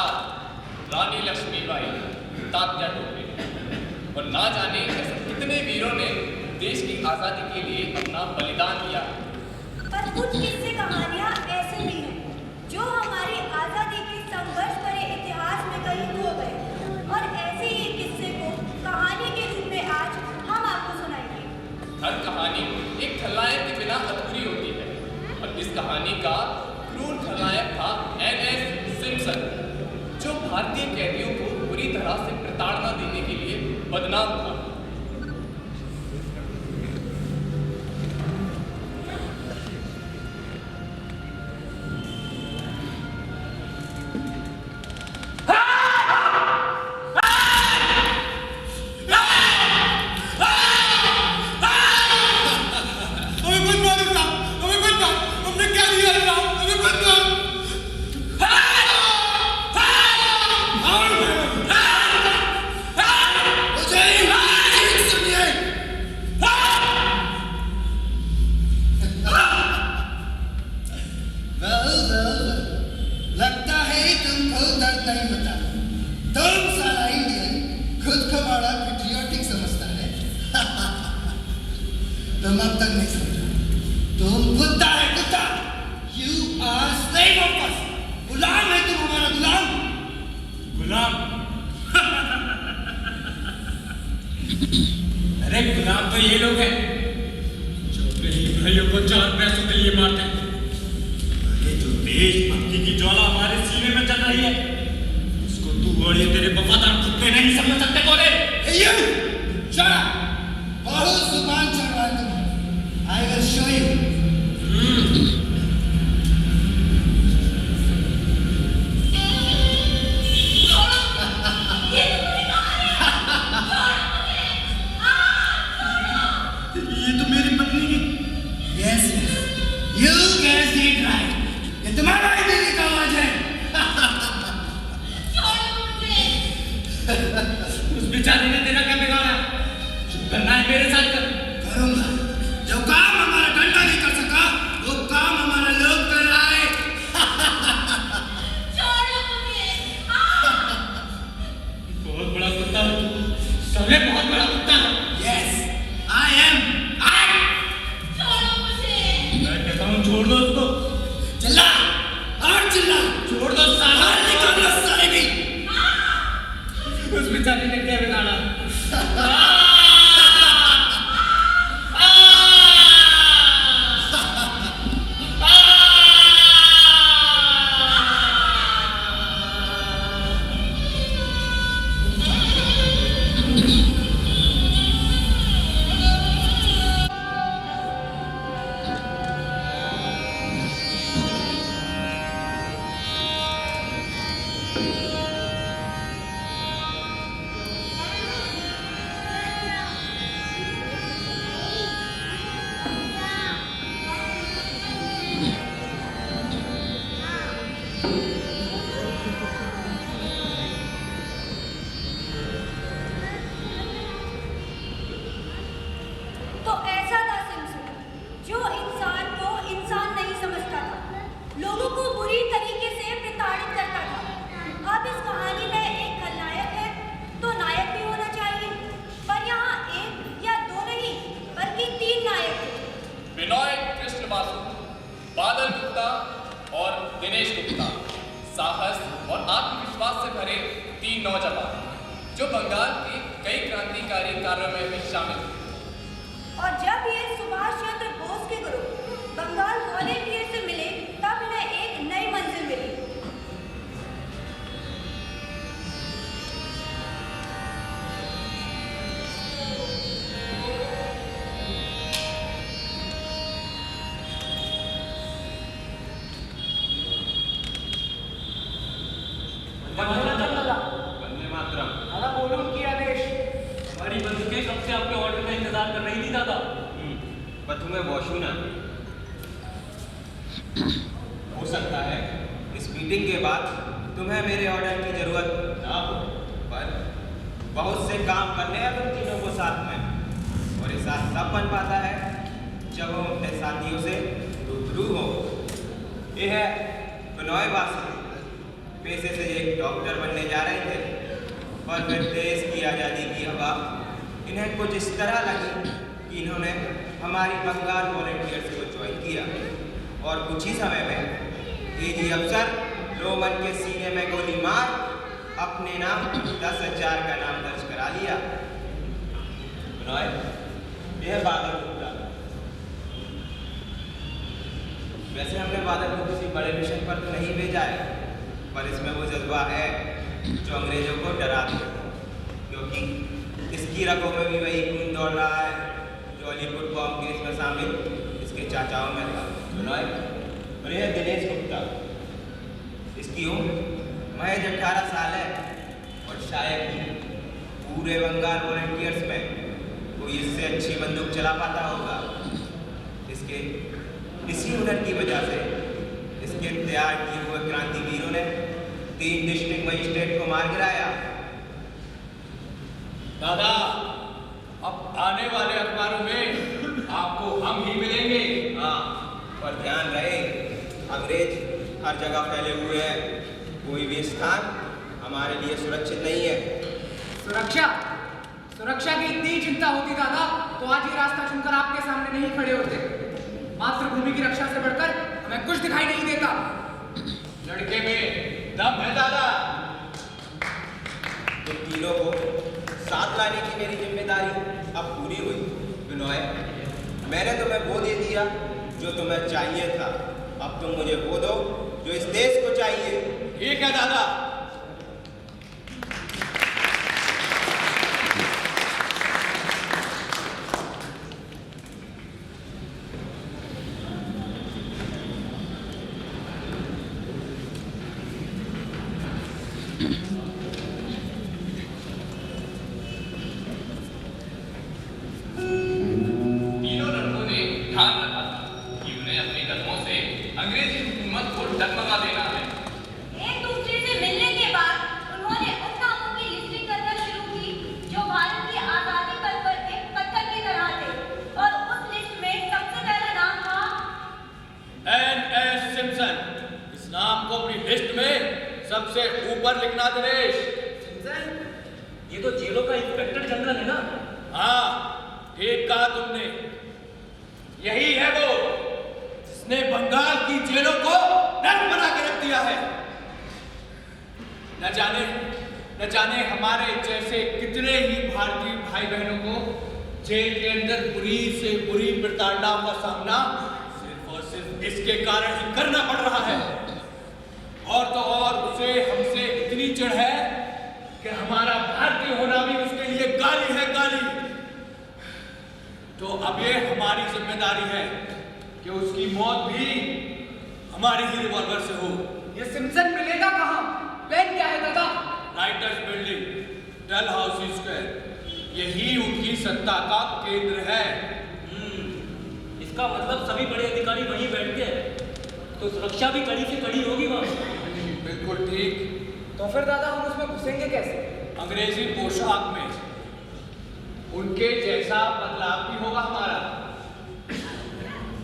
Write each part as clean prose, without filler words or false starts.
साथ रानी लक्ष्मीबाई, तात्या टोपे और ना जाने ऐसे कितने वीरों ने देश की आज़ादी के लिए अपना बलिदान दिया। पर कुछ किस्से कहानियाँ ऐसे भी हैं जो हमारी आज़ादी के संघर्ष भरे इतिहास में कहीं खो गए और ऐसे ही किस्से को कहानी के रूप में आज हम आपको सुनाएंगे। हर कहानी एक खलनायक के बिना अधूरी होती है और इस कहानी का क्रूर खलनायक था एन.एस. सिम्पसन, जो भारतीय कैदियों को बुरी तरह से प्रताड़ना देने के लिए बदनाम था। अरे गुलाम तो ये लोग हैं जो अपने भाइयों को 4 पैसों के लिए मारते हैं। ये जो देशभक्ति की ज्वाला हमारे सीने में चल रही है, उसको तू और ये तेरे वफादार कुत्ते नहीं समझ सकते। बोले बहुत जुबान चढ़ रहा है तुम्हें। I will show you. उस बेचारे ने तेरा क्या बिगाड़ा? जो करना है मेरे साथ कर। करूंगा। जो काम हमारा डंडा नहीं कर सका, वो काम हमारा लोग कर रहा है। बहुत बड़ा कुत्ता है तू, सबसे बहुत बड़ा कुत्ता है। Yes, I am. मैं कहता हूँ छोड़ दो उसको। चिल्ला और चिल्ला। छोड़ दो साला। निकालो सारे भी। उस बेचारे ने क्या बिगाड़ा? बादल गुप्ता और दिनेश गुप्ता साहस और आत्मविश्वास से भरे 3 नौजवान जो बंगाल के कई क्रांतिकारी कार्यों में भी शामिल थे। और जब ये सुभाष चंद्र बोस के ग्रुप बंगाल वॉलेंटियर से मिले, तब इन्हें एक नई मंजिल मिली। वंदे मातरम। दादा बोलो उनकी आदेश। हमारी बंदूकें कब से आपके ऑर्डर का इंतजार कर रही थी दादा। पर तुम्हें वॉशूना हो सकता है इस मीटिंग के बाद तुम्हें मेरे ऑर्डर की जरूरत ना हो, पर बहुत से काम करने हैं तुम तीनों को साथ में, और ये साथ तब बन पाता है जब हम अपने साथियों से रूबरू हो। ये है बिनोय बासु, पेशे से एक डॉक्टर बनने जा रहे थे, और फिर देश की आज़ादी की हवा इन्हें कुछ इस तरह लगी कि इन्होंने हमारी बंगाल वॉलंटियर्स को ज्वाइन किया, और कुछ ही समय में एजी अफसर रोमन के सीने में गोली मार अपने नाम 10,000 का नाम दर्ज करा लिया। रॉय, यह बादल गुप्ता। वैसे हमने बादल को किसी बड़े मिशन पर तो नहीं भेजा है, पर इसमें वो जज्बा है जो अंग्रेजों को डरा दे, क्योंकि इसकी रगों में भी वही खून दौड़ रहा है जो हॉलीवुड बॉम्ब केस में शामिल इसके चाचाओं में था। रॉय, और यह दिनेश गुप्ता। इसकी उम्र महज 18 साल है, और शायद ही पूरे बंगाल वॉलंटियर्स में कोई इससे अच्छी बंदूक चला पाता होगा। इसके इसी हुनर की वजह से इसके तैयार किए हुए क्रांतिवीरों ने 3 डिस्ट्रिक्ट मजिस्ट्रेट को मार गिराया। दादा, अब आने वाले अखबारों में आपको हम ही मिलेंगे। हाँ, पर ध्यान रहे, अंग्रेज हर जगह फैले हुए हैं, कोई भी स्थान हमारे लिए सुरक्षित नहीं है। सुरक्षा की इतनी चिंता होती दादा तो आज ये रास्ता चुनकर आपके सामने नहीं खड़े होते। मातृभूमि की रक्षा से बढ़कर हमें कुछ दिखाई नहीं देता। लड़के में दम है दादा। तुम तीनों को साथ लाने की मेरी जिम्मेदारी अब पूरी हुई। विनोय, मैंने तुम्हें वो दे दिया जो तुम्हें चाहिए था, अब तुम मुझे वो दो जो इस देश को चाहिए। ठीक है दादा। तीनों लड़कों ने ठान रखा था कि उन्हें अपने कदमों से अंग्रेजी हुकूमत को डगमगा देना है। एक दूसरे से मिलने के बाद उन्होंने उन नामों की लिस्टिंग करना शुरू की जो भारत की आजादी पल पर एक पत्थर की तरह थे, और उस लिस्ट में सबसे पहला नाम था एन.एस. सिम्पसन। इस नाम को अपनी लिस्ट में सबसे ऊपर लिखना दिनेश। ये तो जेलों का इंस्पेक्टर जनरल है ना? हाँ, ठीक कहा तुमने। यही है वो जिसने बंगाल की जेलों को नर्क बना के रख दिया है। न जाने हमारे जैसे कितने ही भारतीय भाई बहनों को जेल के अंदर बुरी से बुरी प्रताड़नाओं का सामना सिर्फ और सिर्फ इसके कारण ही करना पड़ रहा है। और तो और उसे हमसे इतनी चिढ़ है कि हमारा भारतीय होना भी उसके लिए गाली है, गाली। तो अब ये हमारी जिम्मेदारी है कि उसकी मौत भी हमारी ही रिवॉल्वर से हो। ये सिम्पसन मिलेगा कहाँ? प्लान क्या है दादा? राइटर्स बिल्डिंग, डलहौसी स्क्वायर, यही उनकी सत्ता का केंद्र है। इसका मतलब सभी बड़े अधिकारी वहीं बैठते हैं, तो सुरक्षा भी कड़ी से कड़ी होगी वहाँ। बिल्कुल ठीक। तो फिर दादा हम उसमें घुसेंगे कैसे? अंग्रेजी पोशाक में उनके जैसा बदलाव भी होगा हमारा,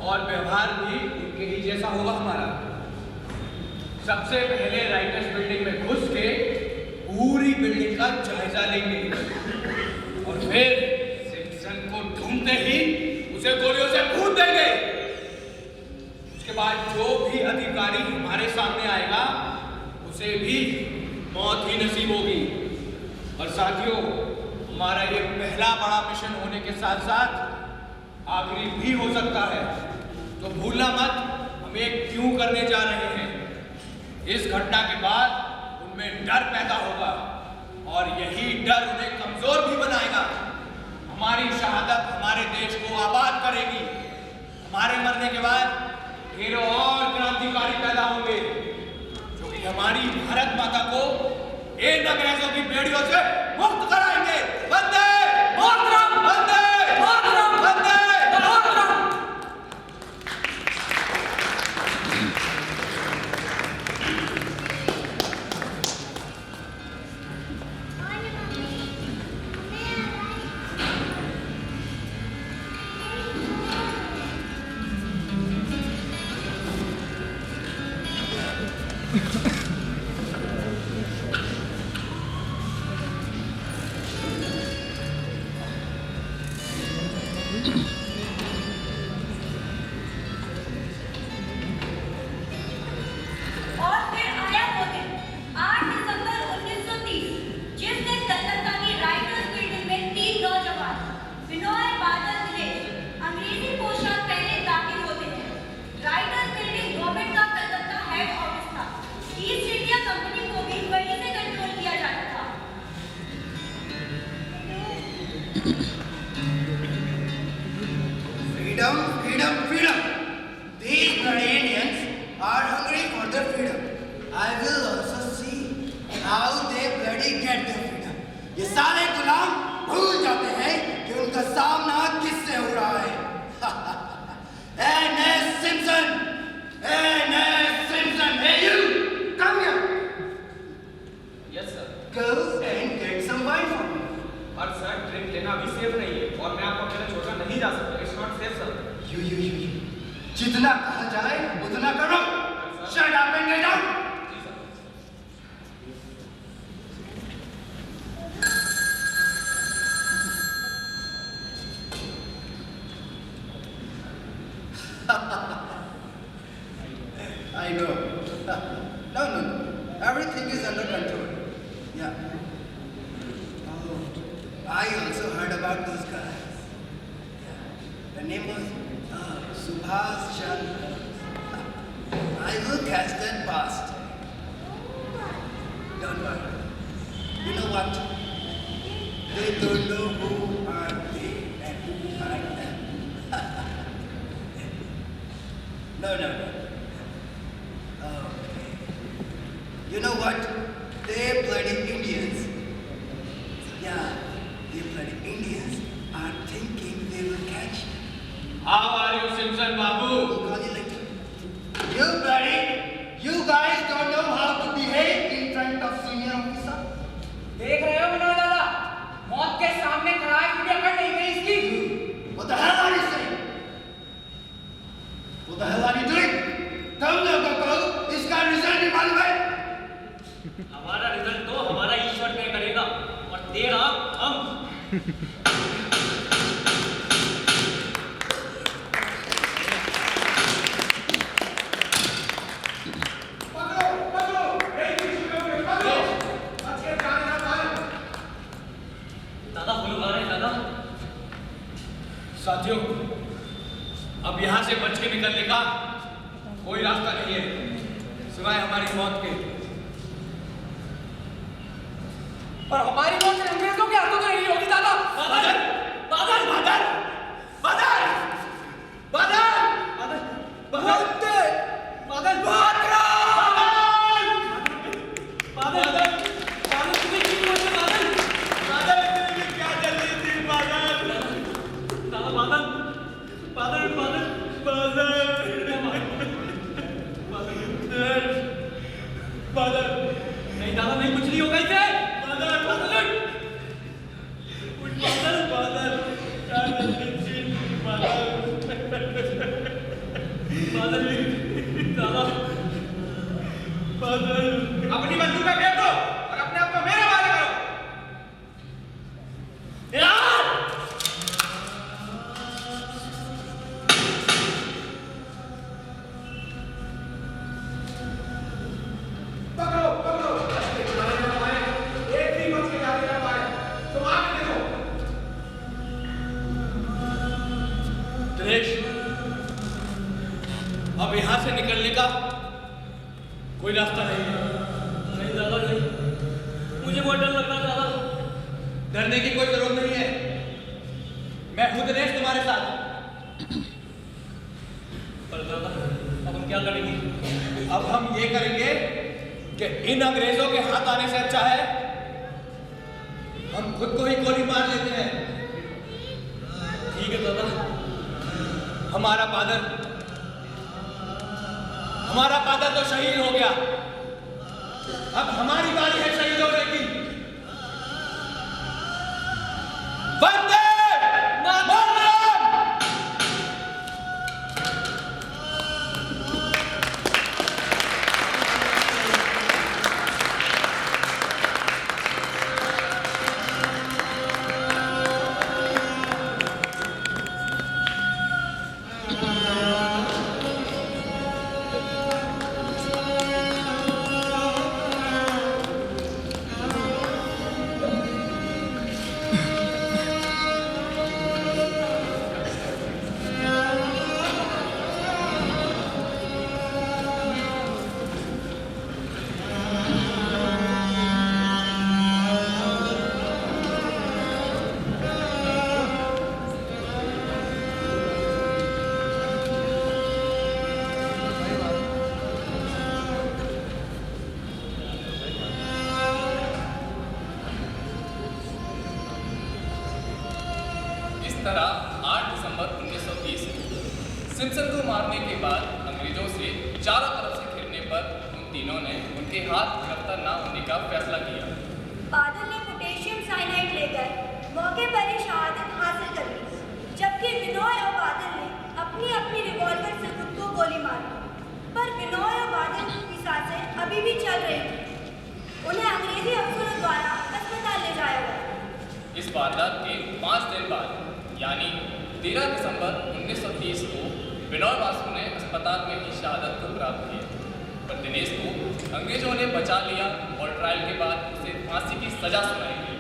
और व्यवहार भी उनके ही जैसा होगा हमारा। सबसे पहले राइटर्स बिल्डिंग में घुस के पूरी बिल्डिंग का जायजा लेंगे, और फिर सिम्पसन को ढूंढते ही उसे गोलियों से भून देंगे। उसके बाद जो भी अधिकारी हमारे सामने आएगा उसे भी मौत ही नसीब होगी। और साथियों, हमारा ये पहला बड़ा मिशन होने के साथ साथ आखिरी भी हो सकता है, तो भूलना मत हम ये क्यों करने जा रहे हैं। इस घटना के बाद उनमें डर पैदा होगा, और यही डर उन्हें कमजोर भी बनाएगा। हमारी शहादत हमारे देश को आबाद करेगी। हमारे मरने के बाद ढेरों और क्रांतिकारी पैदा होंगे जो कि हमारी भारत माता को इन अंग्रेजों की बेड़ियों से मुक्त कराएंगे। Vande Mataram! Vande Mataram! Vande Mataram! Freedom, freedom, freedom. These bloody Indians are hungry for their freedom. I will also see how they bloody get their freedom. ये सारे गुलाम भूल जाते हैं कि उनका सामना किससे हो रहा है। N.S. Simpson, N.S. Simpson, hey you, come here. Yes sir. Go and get some wine for me. और सर ड्रिंक लेना अभी सेफ नहीं है और मैं आपको अकेले छोड़कर नहीं जा सकता। It's not safe sir. You. जितना कहा जाए उतना करो। Shut up and get out. जी sir. I know. No. Everything is under control. Yeah. Oh, I also heard about those guys. Yeah. The name was Subhash Chandra. I will catch that bastard. Don't worry. You know what? They don't know who are they and who I am. No. Okay. You know what? They bloody Indians. Yeah, they bloody Indians are thinking they will catch you. How are you, Simpson Babu? We'll call you later. You guys don't know how to behave in front of senior officer. देख रहे हो विनोद दादा, मौत के सामने खड़ा है, video cut नहीं गई इसकी। What the hell are you saying? What the hell are you doing? तुम लोगों को इसका रिजल्ट नहीं मालूम है? हमारा रिजल्ट तो हमारा ईश्वर तय करेगा और तेरा हम। दादा फूल उगा रहे हैं दादा। साथियों, अब यहाँ से बच के निकलने का कोई रास्ता नहीं है सिवाय हमारी मौत के। और हमारी मौत से अंग्रेजों के हाथों तो नहीं होगी दादा। बादल! नहीं दादा नहीं, कुछ नहीं होगा इसे। अपनी बंदूक का फेंक दो और अपने आप को मेरे हवाले करो। पकड़ो। एक भी बच के जाने ना पाए। तुम आगे देखो। दिनेश, अब यहाँ से निकलने का कोई रास्ता नहीं है। नहीं दादा नहीं, मुझे बहुत डर लग रहा है दादा। डरने की कोई जरूरत नहीं है। मैं हूं दिनेश तुम्हारे साथ। पर दादा अब हम क्या करेंगे? अब हम ये करेंगे कि इन अंग्रेजों के हाथ आने से अच्छा है हम खुद को ही गोली मार लेते हैं। ठीक है दादा। हमारा बादल तो शहीद हो गया, अब हमारी बारी है शहीद होने की। वंदे मातरम! तरह 8 दिसंबर 1930 सिम्पसन को मारने के बाद अंग्रेजों से चारों तरफ से घिरने पर उन तीनों ने उनके हाथ गिरफ्तार न होने का फैसला किया। बादल ने पोटेशियम साइनाइड लेकर मौके पर ही शहादत हासिल कर ली, जबकि विनोय और बादल ने अपनी अपनी रिवॉल्वर से खुद को गोली मारी। पर विनोय और बादल की सांसें अभी भी चल रही थी। उन्हें अंग्रेजी अफसरों द्वारा अस्पताल ले जाया गया। इस वारदात के 5 दिन बाद यानी 13 दिसंबर 1930 को विनोय बासु ने अस्पताल में ही शहादत को प्राप्त किया, पर दिनेश को अंग्रेजों ने बचा लिया और ट्रायल के बाद उसे फांसी की सजा सुनाई गई।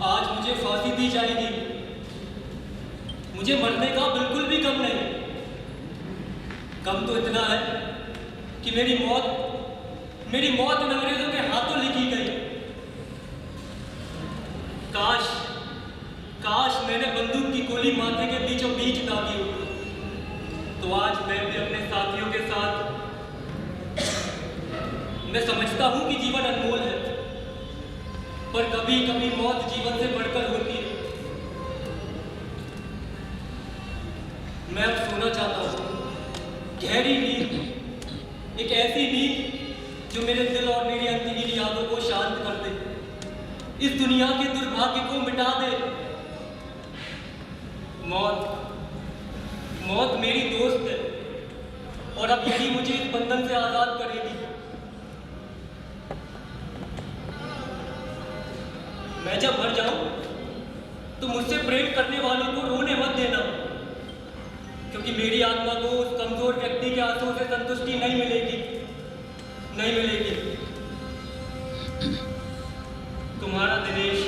आज मुझे फांसी दी जाएगी। मुझे मरने का बिल्कुल भी गम नहीं। गम तो इतना है कि मेरी मौत इन अंग्रेजों के हाथों लिखी गई। काश मैंने बंदूक की गोली माथे के बीचों बीच दागी होती, तो आज मैं भी अपने साथियों के साथ। मैं समझता हूं कि जीवन अनमोल है, पर कभी कभी मौत जीवन से बढ़कर होती है। मैं अब सोना चाहता हूं, गहरी नींद, एक ऐसी नींद जो मेरे दिल और मेरी अंतहीन यादों को शांत कर दे, इस दुनिया के दुर्भाग्य को मिटा दे। मौत मेरी दोस्त है और अब यही मुझे इस बंधन से आजाद करेगी। मैं जब मर जाऊं तो मुझसे प्रेम करने वालों को रोने मत देना, क्योंकि मेरी आत्मा को उस कमजोर व्यक्ति के आंसुओं से संतुष्टि नहीं मिलेगी। तुम्हारा दिनेश।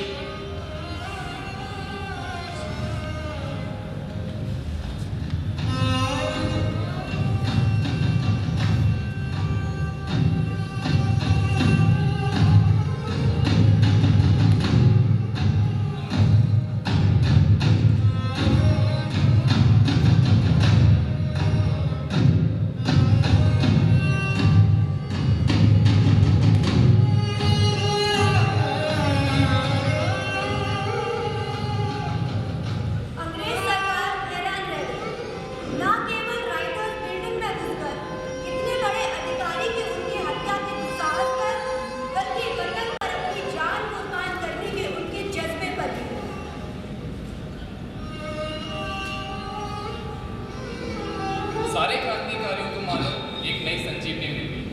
सारे क्रांतिकारियों को मानो एक नई संजीवनी मिल गई।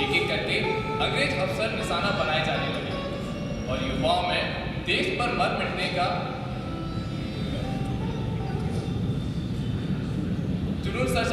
एक एक करके अंग्रेज अफसर निशाना बनाए जाने लगे और युवाओं में देश पर मर मिटने का जुनून सा